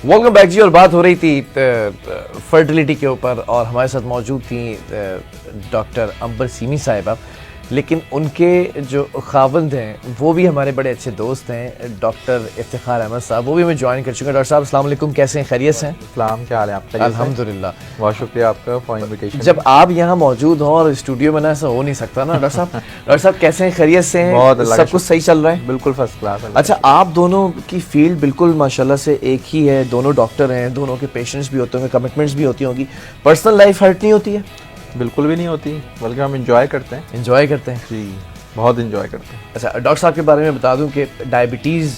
Welcome back जी। और बात हो रही थी फर्टिलिटी के ऊपर और हमारे साथ मौजूद थी डॉक्टर अंबर सीमी साहिबा, लेकिन उनके जो खावंद हैं वो भी हमारे बड़े अच्छे दोस्त हैं, डॉक्टर इफ्तिखार अहमद साहब। वो भी हमें ज्वाइन कर चुके हैं। डॉक्टर साहब अस्सलाम वालेकुम, कैसे हैं? खैरियत से हैं? सलाम, क्या हाल है आपका? अल्हम्दुलिल्लाह। बहुत शुक्रिया आपका फॉर इनविटेशन। जब आप यहाँ मौजूद हो और स्टूडियो में ना, ऐसा हो नहीं सकता ना। डॉक्टर साहब, डॉक्टर साहब कैसे हैं? खैरियत से हैं? बहुत सब कुछ सही चल रहा है? बिल्कुल फर्स्ट क्लास। अच्छा, आप दोनों की फील्ड बिल्कुल माशाल्लाह से एक ही है, दोनों डॉक्टर हैं, दोनों के पेशेंट्स भी होते होंगे, कमिटमेंट्स भी होती होंगी। पर्सनल लाइफ हर्ट नहीं होती है? बिल्कुल भी नहीं होती, बल्कि हम इंजॉय करते हैं। एंजॉय करते हैं जी, बहुत इंजॉय करते हैं। अच्छा, डॉक्टर साहब के बारे में बता दूं कि डायबिटीज़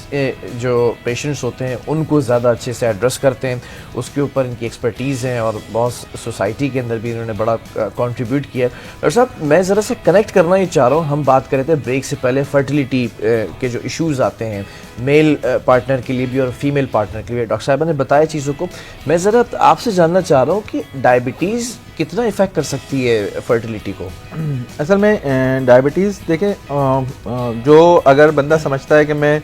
जो पेशेंट्स होते हैं उनको ज़्यादा अच्छे से एड्रेस करते हैं, उसके ऊपर इनकी एक्सपर्टीज़ हैं और बहुत सोसाइटी के अंदर भी इन्होंने बड़ा कंट्रीब्यूट किया है। डॉक्टर साहब, मैं ज़रा से कनेक्ट करना ही चाह रहा हूँ। हम बात कर रहे थे ब्रेक से पहले फर्टिलिटी के जो इश्यूज़ आते हैं मेल पार्टनर के लिए भी और फीमेल पार्टनर के लिए, डॉक्टर साहब ने बताया चीज़ों को। मैं ज़रा आपसे जानना चाह रहा हूँ कि डायबिटीज़ कितना इफ़ेक्ट कर सकती है फर्टिलिटी को? असल में डायबिटीज़ देखें, जो अगर बंदा समझता है कि मैं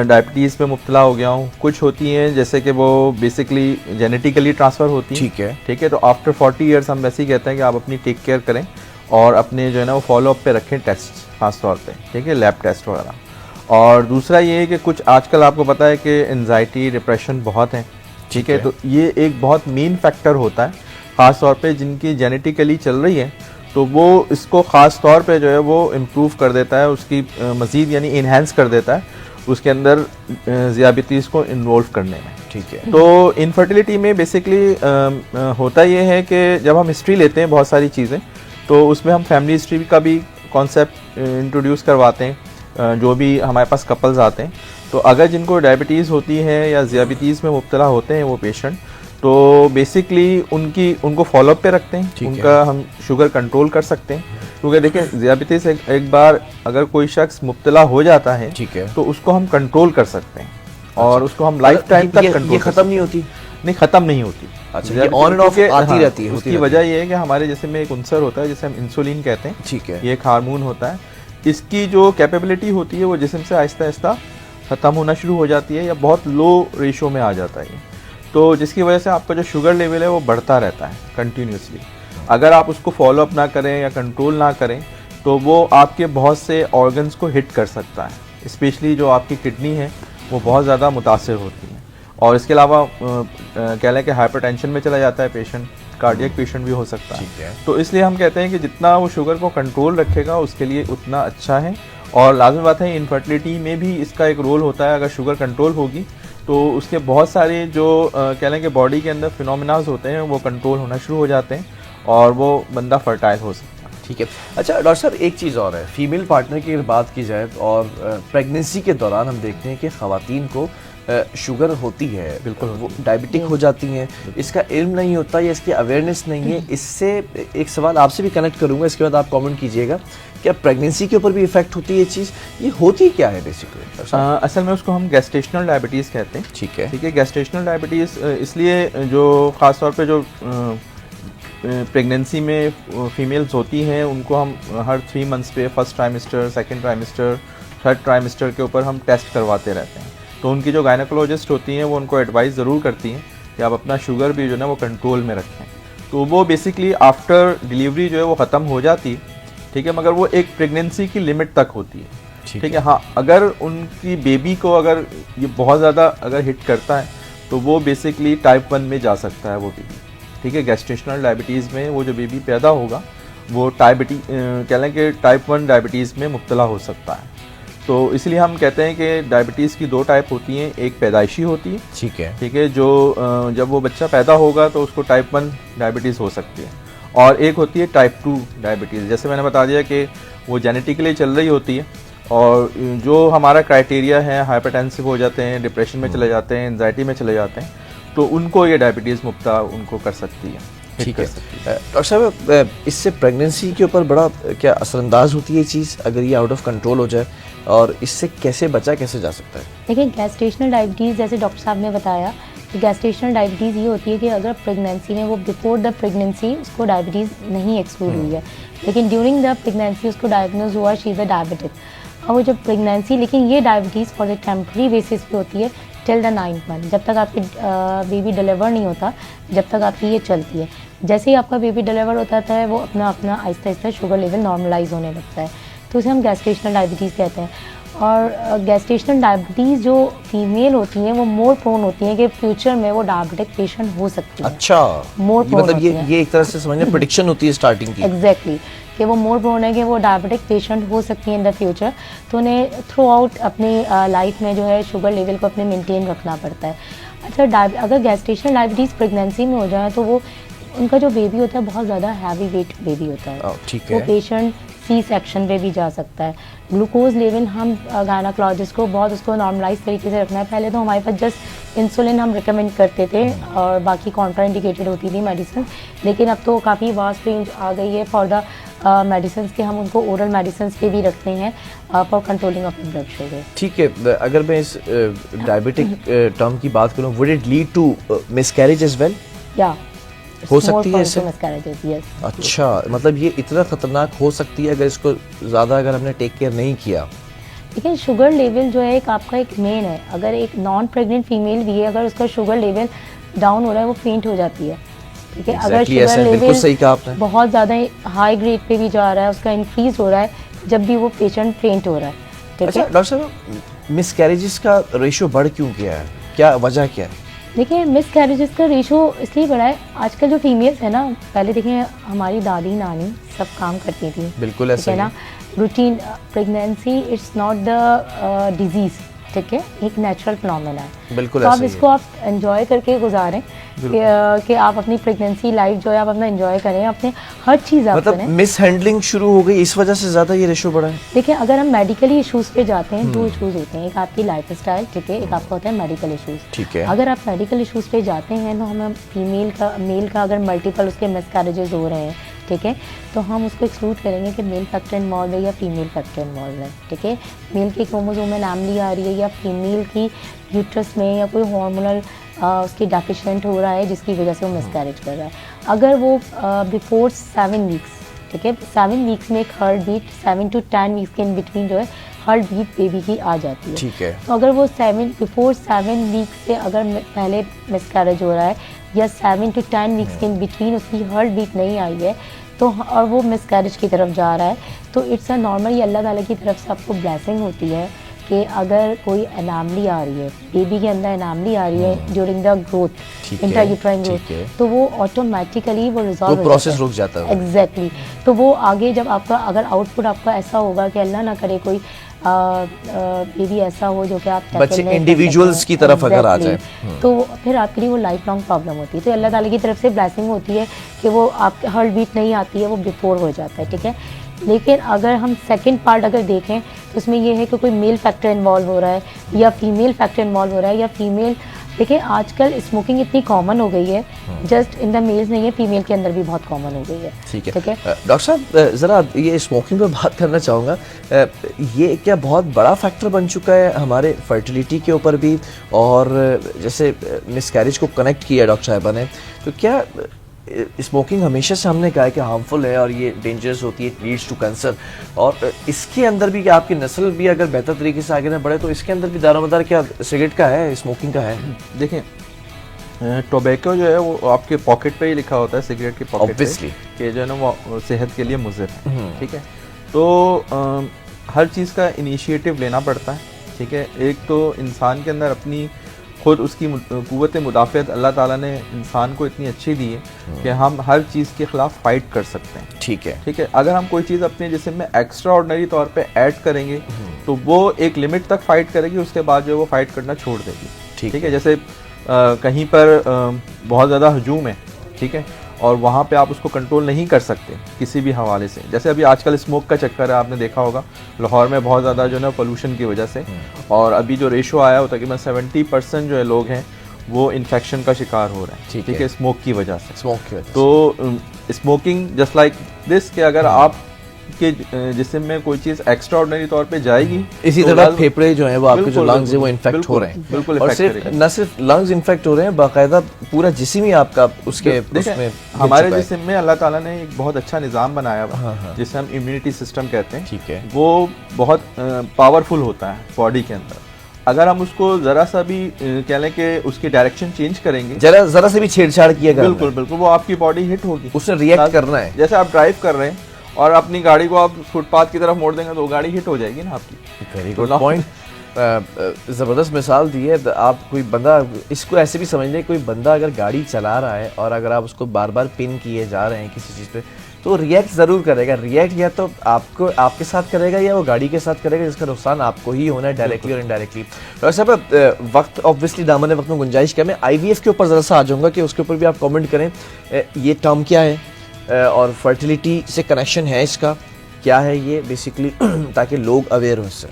डायबिटीज़ पे मुब्तला हो गया हूँ, कुछ होती हैं जैसे कि वो बेसिकली जेनेटिकली ट्रांसफ़र होती हैं। ठीक है, तो आफ्टर 40 ईयर्स हम वैसे ही कहते हैं कि आप अपनी टेक केयर करें और अपने जो है ना वो फॉलोअप पे रखें टेस्ट, खास तौर पे। ठीक है, लैब टेस्ट वगैरह। और दूसरा ये है कि कुछ आजकल आपको पता है कि एंजाइटी, डिप्रेशन बहुत हैं। ठीक है, तो ये एक बहुत मेन फैक्टर होता है, ख़ास तौर पे जिनकी जेनेटिकली चल रही है, तो वो इसको ख़ास तौर पे जो है वो इम्प्रूव कर देता है, उसकी मज़ीद यानी इन्हेंस कर देता है उसके अंदर ज़ियाबितीज़ को इन्वॉल्व करने में। ठीक है, तो इनफर्टिलिटी में बेसिकली होता ये है कि जब हम हिस्ट्री लेते हैं बहुत सारी चीज़ें, तो उसमें हम फैमिली हिस्ट्री का भी कॉन्सेप्ट इंट्रोड्यूस करवाते हैं। जो भी हमारे पास कपल्स आते हैं, तो अगर जिनको डायबिटीज़ होती है या ज़ियाबितीज़ में मुब्तला होते हैं वो पेशेंट, तो बेसिकली उनको फॉलोअप पे रखते हैं, उनका हम शुगर कंट्रोल कर सकते हैं। क्योंकि देखें, ज़ियाबितीज़ एक बार अगर कोई शख्स मुब्तला हो जाता है, ठीक है, तो उसको हम कंट्रोल कर सकते हैं और उसको हम लाइफ टाइम तक कंट्रोल। ये ख़त्म नहीं होती? नहीं, ख़त्म नहीं होती। अच्छा, ये ऑन एंड ऑफ आती रहती है। उसकी वजह ये है कि हमारे जिस्म में एक अंसर होता है जिसे हम इंसुलिन कहते हैं। ठीक है, ये एक हार्मोन होता है, इसकी जो कैपेबिलिटी होती है वो जिस्म से आहिस्ता आहिस्ता ख़त्म होना शुरू हो जाती है या बहुत लो रेशो में आ जाता है। तो जिसकी वजह से आपका जो शुगर लेवल है वो बढ़ता रहता है कंटिन्यूसली। अगर आप उसको फॉलो अप ना करें या कंट्रोल ना करें, तो वो आपके बहुत से ऑर्गन्स को हिट कर सकता है। स्पेशली जो आपकी किडनी है वो बहुत ज़्यादा मुतासर होती है। और इसके अलावा कह लें कि हाइपरटेंशन में चला जाता है पेशेंट, कार्डियक पेशेंट भी हो सकता है। तो इसलिए हम कहते हैं कि जितना वो शुगर को कंट्रोल रखेगा उसके लिए उतना अच्छा है। और लाज़मी बात है, इनफर्टिलिटी में भी इसका एक रोल होता है। अगर शुगर कंट्रोल होगी तो उसके बहुत सारे जो कह लें कि बॉडी के अंदर फिनोमिनाज होते हैं वो कंट्रोल होना शुरू हो जाते हैं और वो बंदा फर्टाइल हो सकता है। ठीक है। अच्छा डॉक्टर साहब, एक चीज़ और है, फीमेल पार्टनर की अगर बात की जाए और प्रेगनेंसी के दौरान हम देखते हैं कि ख़वातीन को शुगर होती है, बिल्कुल वो डायबिटिक हो जाती हैं, इसका इल्म नहीं होता या इसकी अवेयरनेस नहीं है। इससे एक सवाल आपसे भी कनेक्ट करूंगा, इसके बाद आप कमेंट कीजिएगा, क्या प्रेगनेंसी के ऊपर भी इफेक्ट होती है ये चीज़? ये होती क्या है बेसिकली? असल में उसको हम गैस्ट्रेशनल डायबिटीज़ कहते हैं। ठीक है, ठीक है, गैस्ट्रेशनल डायबिटीज़ इसलिए जो ख़ास तौर पे जो प्रेगनेंसी में फीमेल्स होती हैं उनको हम हर 3 मंथ्स पे first trimester, second trimester, third trimester के ऊपर हम टेस्ट करवाते रहते हैं। तो उनकी जो गायनेकोलॉजिस्ट होती हैं वो उनको एडवाइस ज़रूर करती हैं कि आप अपना शुगर भी जो है वो कंट्रोल में रखें। तो वो बेसिकली आफ्टर डिलीवरी जो है वो ख़त्म हो जाती है। ठीक है, मगर वो एक प्रेगनेंसी की लिमिट तक होती है। ठीक है, हाँ, अगर उनकी बेबी को अगर ये बहुत ज़्यादा अगर हिट करता है तो वो बेसिकली टाइप 1 में जा सकता है वो बेबी। ठीक है, गैस्ट्रेशनल डायबिटीज़ में वो जो बेबी पैदा होगा वो कह लें कि टाइप 1 डायबिटीज़ में मुब्तला हो सकता है। तो इसलिए हम कहते हैं कि डायबिटीज़ की 2 टाइप होती हैं, एक पैदाइशी होती है। ठीक है, ठीक है, जो जब वो बच्चा पैदा होगा तो उसको टाइप 1 डायबिटीज़ हो सकती है, और एक होती है टाइप 2 डायबिटीज़। जैसे मैंने बता दिया कि वो जेनेटिकली चल रही होती है और जो हमारा क्राइटेरिया है, हाइपरटेंसिव हो जाते हैं, डिप्रेशन में चले जाते हैं, एंजाइटी में चले जाते हैं, तो उनको ये डायबिटीज़ मुब्तला उनको कर सकती है। ठीक है डॉक्टर साहब, इससे प्रेगनेंसी के ऊपर बड़ा क्या असरअंदाज होती है ये चीज़ अगर ये आउट ऑफ कंट्रोल हो जाए, और इससे कैसे बचा कैसे जा सकता है? देखिए, गैस्ट्रेशनल डायबिटीज़ जैसे डॉक्टर साहब ने बताया कि गैस्ट्रेशनल डायबिटीज़ ये होती है कि अगर प्रेगनेंसी में वो बिफोर द प्रेगनेंसी उसको डायबिटीज़ नहीं एक्सक्लूड हुई है, लेकिन ड्यूरिंग द प्रेगनेंसी उसको डायग्नोज हुआ शी इज़ अ डायबिटिक। और वो जब प्रेगनेंसी, लेकिन ये diabetes for the temporary basis पे होती है टिल द 9th मंथ, जब तक आपकी बेबी डिलीवर नहीं होता, जब तक आपकी ये चलती है। जैसे ही आपका बेबी डिलीवर होता है वो अपना अपना Aahista Aahista sugar level normalise होने लगता है, तो उसे हम गैस्ट्रेशनल डायबिटीज़ कहते हैं। और गैस्ट्रेशनल डायबिटीज़ जो फीमेल होती हैं वो मोर प्रोन होती हैं कि फ्यूचर में वो डायबिटिक पेशेंट हो सकती है। अच्छा, मोर प्रोन मतलब होती हैं। ये एक तरह से समझिए प्रेडिक्शन होती है स्टार्टिंग की। एग्जैक्टली कि वो मोर प्रोन है कि वो डायबिटिक पेशेंट हो सकती है इन द फ्यूचर, तो उन्हें थ्रू आउट अपनी लाइफ में जो है शुगर लेवल को अपने मेंटेन रखना पड़ता है। अच्छा, अगर गैस्ट्रेशनल डायबिटीज़ प्रेगनेंसी में हो जाए तो वो उनका जो बेबी होता है बहुत ज़्यादा हैवी वेट बेबी होता है, ठीक वो है। पेशेंट सी सेक्शन पे भी जा सकता है। ग्लूकोज लेवल हम गायनाकोलॉजिस्ट को बहुत उसको नॉर्मलाइज तरीके से रखना है। पहले तो हमारे पास जस्ट इंसुलिन हम रिकमेंड करते थे और बाकी कॉन्ट्रा इंडिकेटेड होती थी मेडिसिन, लेकिन अब तो काफ़ी वास्ट रेंज आ गई है फॉर द मेडिसिन के। हम उनको ओरल मेडिसिन पे भी रखते हैं for controlling of the blood sugar. ठीक है, अगर मैं इस डायबिटिक टर्म की बात करूँ, would it lead to miscarriage as well? या हो सकती है इससे? yes. अच्छा, मतलब ये इतना खतरनाक हो सकती है अगर इसको ज़्यादा अगर हमने टेक केयर नहीं किया। देखिए, शुगर लेवल जो है एक आपका एक मेन है। अगर एक नॉन प्रेग्नेंट फीमेल भी है, अगर उसका शुगर लेवल डाउन हो रहा है वो फेंट हो जाती है। ठीक है, अगर शुगर बिल्कुल सही कहा आपने। बहुत ज़्यादा हाई ग्रेड पे भी जा रहा है, उसका इंक्रीज हो रहा है, जब भी वो पेशेंट फेंट हो रहा है। ठीक अच्छा है, डॉक्टर साहब, मिसकैरेजेस का रेशियो बढ़ क्यों गया है, क्या वजह क्या है? देखिए मिसकैरेजेस का रेशो इसलिए बढ़ा है, आजकल जो फीमेल्स है ना, पहले देखिए हमारी दादी नानी सब काम करती थी, बिल्कुल ठीक ऐसा है ही ना। Routine pregnancy it's not the disease, ठीक है, एक नेचुरल फिनोमेना है। बिल्कुल तो ऐसा आप ही इसको आप एंजॉय करके गुजारें कि आप अपनी प्रेगनेंसी लाइफ जो है आप अपना एंजॉय करें, अपने हर चीज़ आप मतलब करें। मिस हैंडलिंग शुरू हो गई, इस वजह से ज़्यादा ये रेशियो बढ़ा है। देखिए, अगर हम मेडिकली इश्यूज़ पे जाते हैं, दो इश्यूज़ होते हैं, एक आपकी लाइफ स्टाइल, ठीक है, एक आपका होता है मेडिकल इश्यूज़। ठीक है। अगर आप मेडिकल इश्यूज़ पे जाते हैं तो हमें मेल का अगर मल्टीपल उसके मिसकैरेजेस हो रहे हैं, ठीक है, तो हम उसको एक्सक्लूड करेंगे कि मेल फैक्टर इन्वॉल्व है या फीमेल फैक्टर इन्वॉल्व है। ठीक है, मेल की क्रोमोसोम में अनोमली आ रही है या फीमेल की यूट्रस में या कोई हार्मोनल उसकी डेफिशिएंट हो रहा है जिसकी वजह से वो मिसकैरेज कर रहा है। अगर वो बिफोर 7 वीक्स, ठीक है, 7 वीक्स में एक हार्ट बीट, 7 to 10 वीक्स के इन बिटवीन जो है हार्ट बीट बेबी की आ जाती है। ठीक है। तो अगर वो बिफोर 7 वीक्स से अगर पहले मिसकैरेज हो रहा है या 7 to 10 वीक्स के इन बिटवीन उसकी हार्ट बीट नहीं आई है तो और वो मिसकैरेज की तरफ जा रहा है, तो इट्स अ नॉर्मल, ये अल्लाह ताला की तरफ से आपको ब्लेसिंग होती है कि अगर कोई एनामली आ रही है, बेबी के अंदर एनामली आ रही है during the growth, intrauterine growth, तो वो ऑटोमेटिकली वो रिजॉल्व तो प्रोसेस रुक जाता है। एग्जैक्टली। तो वो आगे जब आपका अगर आउटपुट आपका ऐसा होगा कि अल्लाह ना करे कोई बेबी ऐसा हो जो कि आप बच्चे इंडिविजुअल्स की तरफ अगर आ जाए, तो फिर आपके लिए वो लाइफ लॉन्ग प्रॉब्लम होती है। तो अल्लाह ताला की तरफ से ब्लेसिंग होती है कि वो आपके हार्ट बीट नहीं आती है, वो बिफोर हो जाता है। ठीक है, लेकिन अगर हम सेकंड पार्ट अगर देखें तो उसमें ये है कि कोई मेल फैक्टर इन्वॉल्व हो रहा है या फीमेल फैक्टर इन्वॉल्व हो रहा है या फीमेल, देखिए आजकल स्मोकिंग इतनी कॉमन हो गई है, जस्ट इन द मेल्स नहीं है, फीमेल के अंदर भी बहुत कॉमन हो गई है। ठीक है। ठीक है, डॉक्टर साहब, ज़रा ये स्मोकिंग पे बात करना चाहूँगा, ये क्या बहुत बड़ा फैक्टर बन चुका है हमारे फर्टिलिटी के ऊपर भी, और जैसे मिसकैरेज को कनेक्ट किया डॉक्टर साहबा ने, तो क्या स्मोकिंग हमेशा से हमने कहा है कि हार्मफुल है और ये डेंजरस होती है, इट लीड्स टू कैंसर, और इसके अंदर भी क्या आपकी नस्ल भी अगर बेहतर तरीके से आगे ना बढ़े तो इसके अंदर भी दारोमदार क्या सिगरेट का है, स्मोकिंग का है? देखिए, टोबैको जो है वो आपके पॉकेट पे ही लिखा होता है, सिगरेट के पॉकेट Obviously. पे, कि जो है ना वो सेहत के लिए मुज़िर है। ठीक है, तो हर चीज़ का इनिशिएटिव लेना पड़ता है। ठीक है, एक तो इंसान के अंदर अपनी खुद उसकी क़ुव्वत मुदाफ़अत अल्लाह ताला ने इंसान को इतनी अच्छी दी है कि हम हर चीज़ के ख़िलाफ़ फ़ाइट कर सकते हैं। ठीक है। ठीक है, अगर हम कोई चीज़ अपने जिस्म में एक्स्ट्रा ऑर्डिनरी तौर पे ऐड करेंगे तो वो एक लिमिट तक फ़ाइट करेगी, उसके बाद जो है वो फ़ाइट करना छोड़ देगी। ठीक है, जैसे कहीं पर बहुत ज़्यादा हजूम है, ठीक है, और वहाँ पे आप उसको कंट्रोल नहीं कर सकते किसी भी हवाले से। जैसे अभी आजकल स्मोक का चक्कर है, आपने देखा होगा लाहौर में बहुत ज़्यादा जो है ना पोल्यूशन की वजह से, और अभी जो रेशो आया होता है कि 70% जो है लोग हैं वो इन्फेक्शन का शिकार हो रहे हैं। ठीक है, स्मोक की वजह से। स्मोक की वजह से। तो स्मोकिंग जस्ट लाइक दिस, कि अगर आप के जिस्म में कोई चीज़ एक्स्ट्रा ऑर्डिनरी तौर पे जाएगी, इसी तरह फेफड़े जो हैं वो आपके जो लंग्स हैं वो इन्फेक्ट हो रहे हैं। बिल्कुल, और सिर्फ न सिर्फ लंग्स इन्फेक्ट हो रहे हैं, बाकायदा पूरा जिस्म ही आपका उसके उसमें हमारे जिस्म में अल्लाह ताला ने एक बहुत अच्छा निज़ाम बनाया हुआ जिसे हम इम्यूनिटी सिस्टम कहते हैं। ठीक है, वो बहुत पावरफुल होता है बॉडी के अंदर, अगर हम उसको ज़रा सा भी कह लें कि उसकी डायरेक्शन चेंज करेंगे, जरा से भी छेड़छाड़ किया करना बिल्कुल बिल्कुल वो आपकी बॉडी हिट होगी, उसने रिएक्ट करना है। जैसे आप ड्राइव कर रहे हैं और अपनी गाड़ी को आप फुटपाथ की तरफ मोड़ देंगे तो गाड़ी हिट हो जाएगी ना आपकी। वेरी गुड पॉइंट, ज़बरदस्त मिसाल दी है। आप कोई बंदा, इसको ऐसे भी समझ लें, कोई बंदा अगर गाड़ी चला रहा है और अगर आप उसको बार बार पिन किए जा रहे हैं किसी चीज़ पे, तो रिएक्ट ज़रूर करेगा। रिएक्ट या तो आपको आपके साथ करेगा या वो गाड़ी के साथ करेगा, जिसका नुकसान आपको ही होना है डायरेक्टली और इनडायरेक्टली। तो ऐसा वक्त ऑब्वियसली दामन वक्त में गुंजाइश क्या, मैं IVF के ऊपर ज़रा सा आ जाऊँगा कि उसके ऊपर भी आप कमेंट करें। ये टर्म क्या है और फर्टिलिटी से कनेक्शन है इसका, क्या है ये बेसिकली, ताकि लोग अवेयर हो इससे।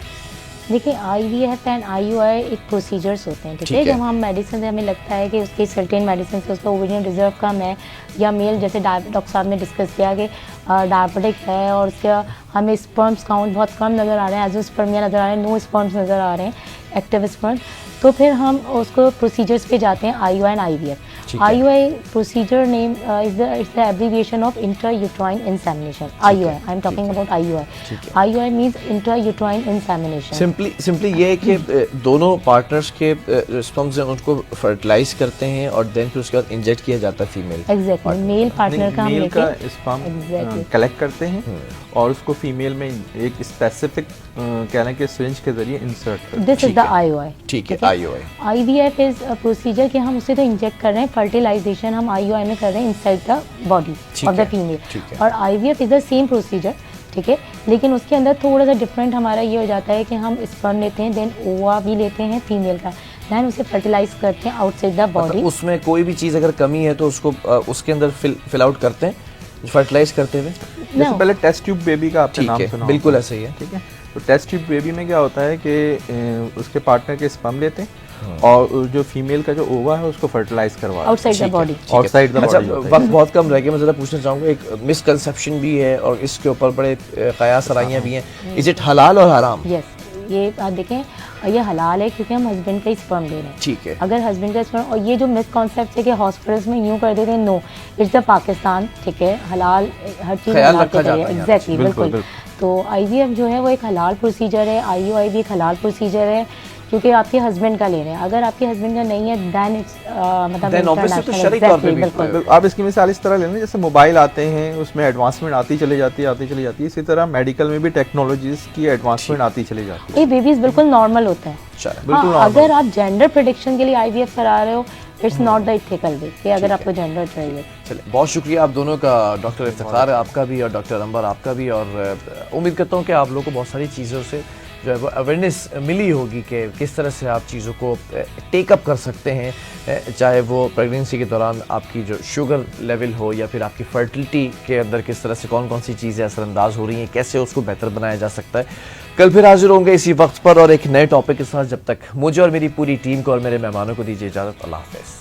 देखिए IVF एंड IUI एक प्रोसीजर्स होते हैं, ठीक है। जब हम मेडिसिन से हमें लगता है कि उसकी सर्टेन मेडिसिन से उसका ओवेरियन रिजर्व कम है या मेल, जैसे डॉक्टर साहब ने डिस्कस किया कि डायबिटिक है और उसका हमें स्पर्म्स काउंट बहुत कम नज़र आ रहे हैं, एज़ोस्पर्मिया नज़र आ रहे हैं, नो स्पर्म्स नज़र आ रहे हैं, एक्टिव स्पर्म्स, तो फिर हम उसको प्रोसीजर्स पे जाते हैं IUI and IVF। IUI procedure name is the abbreviation of intrauterine insemination. IUI, I am talking about IUI। IUI means intrauterine insemination. Simply ये है कि दोनों पार्टनर्स के स्पर्म्स हैं उनको फर्टिलाइज करते हैं और देन फिर उसके बाद इंजेक्ट किया जाता है फीमेल। एग्जैक्टली, मेल पार्टनर का हम मेल लेके का स्पर्म कलेक्ट करते हैं और उसको फीमेल में एक स्पेसिफिक कहने के सिरिंज के जरिए इंसर्ट करते हैं। This is the IUI। ठीक है, IUI। IVF is a procedure कि हम उसे तो इंजेक्ट कर रहे हैं, फर्टिलाइजेशन हम IUI में कर रहे हैं inside the body of the female. और IVF is the same procedure, ठीक है, लेकिन उसके अंदर थोड़ा सा डिफरेंट हमारा ये हो जाता है कि हम स्पर्म लेते हैं, देन ओवा भी लेते हैं फीमेल का, देन उसे फर्टिलाइज करते हैं आउटसाइड द बॉडी। उसमें कोई भी चीज़ अगर कमी है तो उसको उसके अंदर फिल आउट करते हैं फर्टिलाइज करते हुए। जैसे पहले टेस्ट ट्यूब बेबी का आपने नाम सुना, बिल्कुल ऐसा ही है, ठीक है। तो टेस्ट ट्यूब बेबी में क्या होता है कि उसके पार्टनर के स्पर्म लेते हैं और जो फीमेल का जो ओवा है उसको फर्टिलाइज करवा outside the body. Outside the अच्छा, बॉडी। वक्त बहुत कम रह गया, मैं ज़रा पूछना चाहूँगा, एक मिसकंसेप्शन भी है और इसके ऊपर बड़े कयास आराइयाँ भी हैं। इज इट हलाल और हराम? यस, ये आप देखें, ये हलाल है क्योंकि हम हस्बैंड का ही स्पर्म ले रहे हैं, ठीक है। अगर हस्बैंड का स्पर्म, और ये जो मिस कॉन्सेप्ट है कि हॉस्पिटल्स में यूँ कर देते हैं, नो, इट्स द पाकिस्तान, ठीक है, हलाल हर चीज़ हलाल के जरिए। एग्जैक्टली, बिल्कुल। तो IVF जो है वो एक हलाल प्रोसीजर है, IUI भी एक हलाल प्रोसीजर है क्योंकि आपके हस्बैंड का ले रहे हैं। अगर आपके हस्बैंड का नहीं है देन इट्स मतलब बिल्कुल। आप इसकी मिसाल इस तरह लेना, जैसे मोबाइल आते हैं उसमें एडवांसमेंट आती चली जाती है, इसी तरह मेडिकल में भी टेक्नोलॉजीज की एडवांसमेंट आती चली जाती है। ये बेबीज बिल्कुल नॉर्मल होते हैं। बिल्कुल। अगर आप जेंडर प्रेडिक्शन के लिए IVF करा रहे हो, इट्स नॉट द इथिकल वे कि अगर आपको जेंडर चाहिए। चलिए, बहुत शुक्रिया आप दोनों का, डॉक्टर इफ्तिखार आपका भी और डॉक्टर अंबर आपका भी, और उम्मीद करता हूँ कि आप लोगों को बहुत सारी चीज़ों से जो है वो अवेयरनेस मिली होगी कि किस तरह से आप चीज़ों को टेकअप कर सकते हैं, चाहे वो प्रेगनेंसी के दौरान आपकी जो शुगर लेवल हो या फिर आपकी फर्टिलिटी के अंदर किस तरह से कौन कौन सी चीज़ें असरअंदाज हो रही हैं, कैसे उसको बेहतर बनाया जा सकता है। कल फिर हाजिर होंगे इसी वक्त पर और एक नए टॉपिक के साथ। जब तक मुझे और मेरी पूरी टीम को और मेरे मेहमानों को दीजिए इजाज़त। अल्लाह हाफ़िज़।